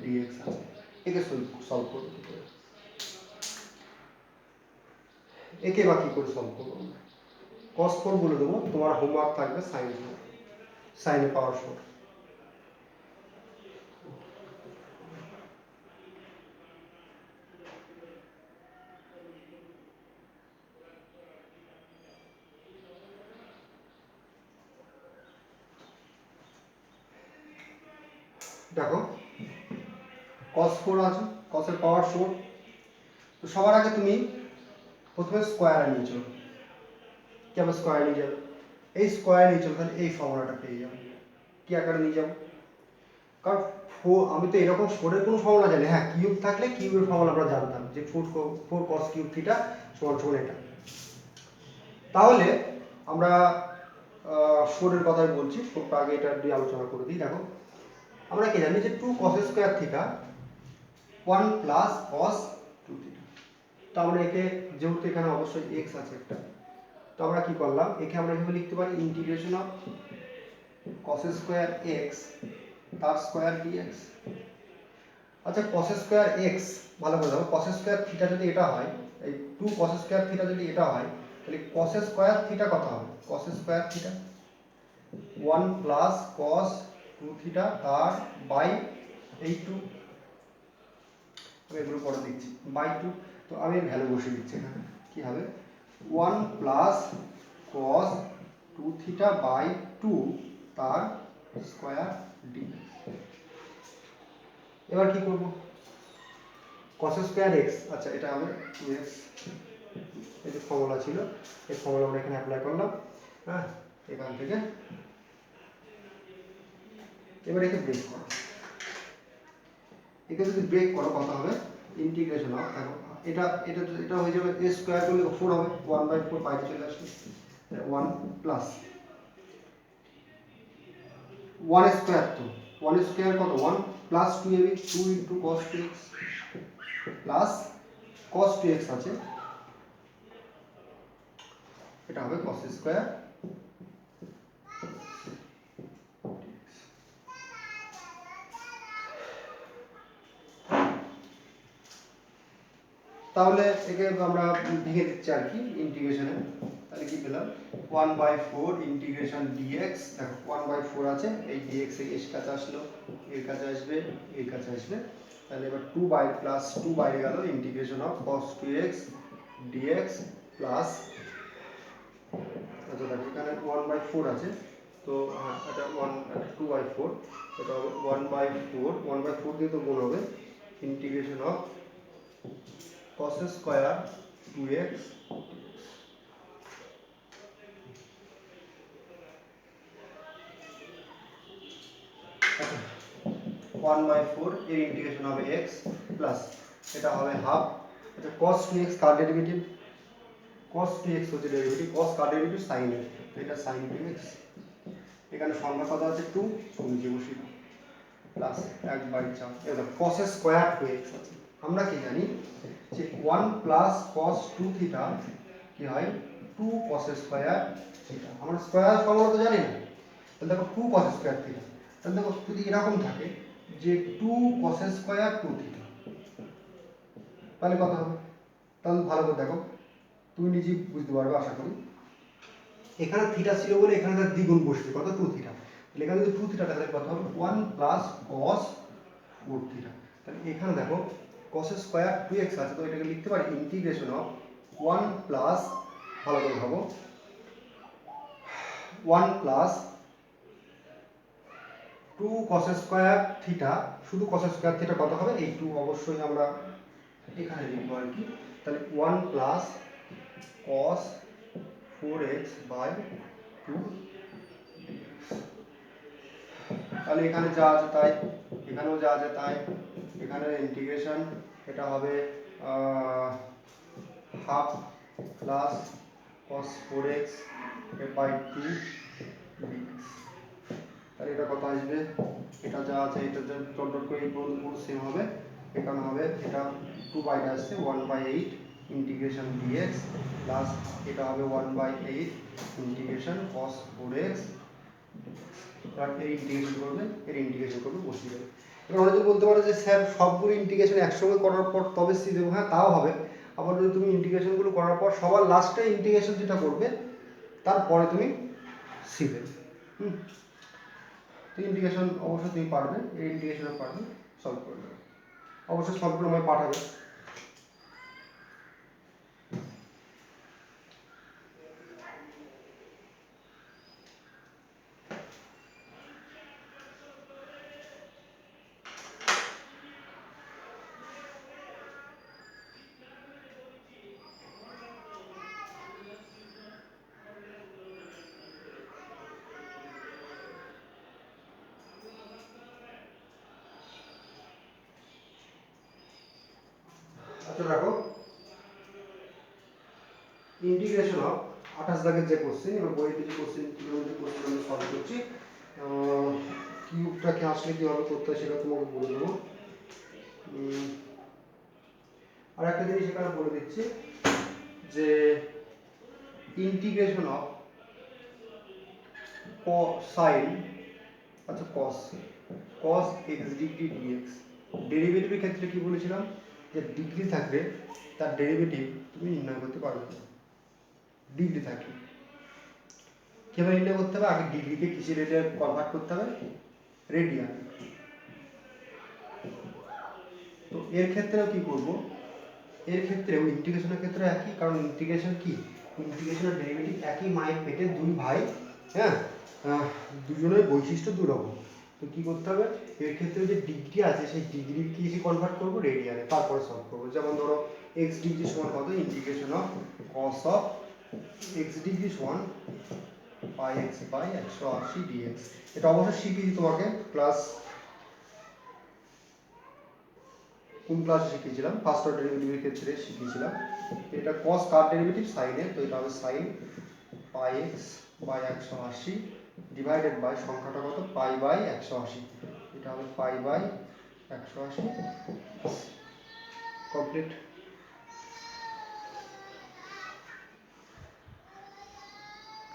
dx আছে, একে সলভ করতে হবে, একে বা কি করে সলভ করবো, cos 4 বলে দেবো, তোমার হোমওয়ার্ক থাকবে sin 4, sin এর পাওয়ার 4। দেখো cos 4 আছে, cos এর পাওয়ার 4, তো সবার আগে তুমি প্রথমে স্কয়ার নিয়ে চলো, কেমন স্কয়ার নিয়ে যাবে, এই স্কয়ার নিয়ে চলো, তাহলে এই ফর্মুলাটা পেয়ে যাবো, কি আকারে নিয়ে যাবো, কারণ আমি তো এরকম 4 এর কোনো ফর্মুলা জানি, হ্যাঁ কিউব থাকলে কিউবের ফর্মুলা আমরা জানতাম যে 4 cos কিউব থিটা সমান সমান এটা, তাহলে আমরা 4 এর কথাই বলছি, 4টা আগে এটা দিয়ে আলোচনা করে দিই। দেখো আমরা কি জানি যে 2 cos square theta 1 plus cos 2 theta, তো আমরা একে যেহেতু এখানে অবশ্যই x আছে একটা, তো আমরা কি করলাম, একে আমরা এভাবে লিখতে পারি integration of cos square x তার স্কয়ার dx। আচ্ছা cos স্কয়ার x ভালো করে দাও, cos স্কয়ার থিটা যদি এটা হয়, এই 2 cos স্কয়ার থিটা যদি এটা হয়, তাহলে cos স্কয়ার থিটা কত হবে, cos square theta 1 plus cos 2 theta তার বাই এই 2, আমি এগুলো পরে দিচ্ছি বাই 2, তো আমি এর ভ্যালু বসিয়ে দিচ্ছি এখানে, কি হবে 1 প্লাস cos 2 থিটা বাই 2 তার স্কয়ার ডি। এবার কি করব, cos স্কয়ার x, আচ্ছা এটা হবে 2x, এই যে ফর্মুলা ছিল এই ফর্মুলা আমরা এখানে অ্যাপ্লাই করলাম, হ্যাঁ এখান থেকে এবার একে ব্রেক করো, একে যদি ব্রেক করো কত হবে ইন্টিগ্রেশন অফ, দেখো এটা এটা এটা হয়ে যাবে a স্কয়ার করলে 4 হবে, 1/4 বাইরে চলে আসবে, 1 প্লাস 1 স্কয়ার, তো 1 স্কয়ার কত 1 plus 2ab 2 into cos 2x plus cos 2x আছে, এটা হবে cos স্কয়ার। তাহলে একে আমরা ভেঙে দিচ্ছি আর কি ইন্টিগ্রেশনে, তাহলে কি পেলাম 1/4 ইন্টিগ্রেশন dx, দেখো 1/4 আছে, এই dx এর কাছে আসলো, এর কাছে আসবে, এর কাছে আসবে, তাহলে এবার 2 বাইরে প্লাস 2 বাইরে গেল, integration of cos 2x dx plus, আচ্ছা দেখো এখানে 1/4 আছে, তো হ্যাঁ এটা 2/4, এটা হবে 1/4, 1/4 দিয়ে তো গুণ হবে, integration of cos square 2x 1/4 এর ইন্টিগ্রেশন হবে x প্লাস এটা হবে হাফ, আচ্ছা cos 2x কার ডেরিভেটিভ, cos 2x হচ্ছে ডেরিভেটিভ, cos কার ডেরিভেটিভ sin এর, তো এটা sin 2x, এখানে সংখ্যা কত আছে 2, তো নিচে বসিয়ে দাও প্লাস 1/4, এটা cos স্কয়ার 2x আছে, আমরা কি জানি যে 1 প্লাস cos 2 থিটা কি হয় 2 cos স্কয়ার থিটা, আমরা স্কয়ার ফর্মুলা তো জানি না, তাহলে দেখো 2 cos স্কয়ার থিটা, তাহলে দেখো যদি এরকম থাকে যে 2 cos স্কয়ার 2 থিটা, তাহলে কত হবে, তাহলে ভালো করে দেখো, তুমি নিজেই বুঝতে পারবে আশা করি, এখানে থিটা ছিল বলে এখানে তার দ্বিগুণ বসবে কত 2 থিটা, তাহলে এখানে যদি 2 থিটা তাহলে কত হবে 1 প্লাস cos 4 থিটা, তাহলে এখানে দেখো cos স্কয়ার 2x আছে, তো এটাকে লিখতে পারি ইন্টিগ্রেশন অফ 1 প্লাস, ভালো করে ভাবো, 1 প্লাস 2 cos স্কয়ার থিটা, শুধু cos স্কয়ার থিটা কত হবে, এই 2 অবশ্যই আমরা এখানে লিখবো আর কি, তাহলে 1 প্লাস cos 4x বাই 2, তাহলে এখানে যা আছে তাই, এখানেও যা আছে তাই, এখানে ইন্টিগ্রেশন এটা হবে half plus cos 4x by 2 dx, তাহলে এটা কত আসবে, এটা যা আছে এটা যা ডট ডট করে এই পুরো সেম হবে, এখানে হবে এটা 2 বাইরে আসছে 1/8 ইন্টিগ্রেশন dx প্লাস এটা হবে 1/8 ইন্টিগ্রেশন cos 4x, আর এর ইন্টিগ্রেশন করবে, এর ইন্টিগ্রেশন করবে বসিয়ে দেবে। এবার অনেকে বলতে পারো যে স্যার সবগুলো ইন্টিগ্রেশন একসঙ্গে করার পর তবে সি দেবো, হ্যাঁ তাও হবে, আবার যদি তুমি ইন্টিগ্রেশনগুলো করার পর সবার লাস্টে ইন্টিগ্রেশন যেটা করবে তারপরে তুমি সি দেবে, তো ইন্টিগ্রেশন অবশ্যই তুমি পারবে, এই ইন্টিগ্রেশনও পারবে, সলভ করে দেবে, অবশ্যই সলভ করে আমায় পাঠাবে। আচ্ছা দেখো ইন্টিগ্রেশন অফ 28 দাগের যে কোশ্চেন, এবার বইতে যে কোশ্চেন আমি সলভ করছি, কিউবটাকে আসলে কীভাবে করতে হয় সেটা তোমাকে বলে দেবো। আর একটা জিনিস এখানে বলে দিচ্ছি যে ইন্টিগ্রেশন অফ সাইন, আচ্ছা cos x ডিগ্রি dx, ডেরিভেটিভের ক্ষেত্রে কি বলেছিলাম যে ডিগ্রি থাকলে তার ডেরিভেটিভ তুমি নির্ণয় করতে পারবে না, ডিগ্রি থাকলে কিভাবে নির্ণয় করতে হবে, আগে ডিগ্রিকে কিসের রেটে কনভার্ট করতে হবে, রেডিয়ান, তো এর ক্ষেত্রেও কি করব, এর ক্ষেত্রেও ইন্টিগ্রেশনের ক্ষেত্রে একই, কারণ ইন্টিগ্রেশন কি, ইন্টিগ্রেশনের ডেরিভেটিভ একই মায়ের পেটে দুই ভাই, হ্যাঁ দুজনের বৈশিষ্ট্য দুই রকম, তো কি করতে হবে এর ক্ষেত্রে যে ডিগ্রি আছে সেই ডিগ্রির কি এসে কনভার্ট করবো রেডিয়ানে, তারপরে সলভ করবো, যেমন ধরো x ডিগ্রি সমান কত, integration of cos of x degree সমান পাই এক্স বাই 180 ডিএক্স। এটা অবশ্যই শিখিয়েছি তোমাকে ক্লাস, কোন ক্লাসে শিখিয়েছিলাম, ফার্স্ট অর্ডার ডেরিভেটিভের ক্ষেত্রে শিখিয়েছিলাম। এটা cos কার ডেরিভেটিভ সাইনের, তো এটা হবে sine pi x by 180 divided by সংখ্যাটা কত পাই বাই 180, এটা হবে পাই বাই 180 কমপ্লিট।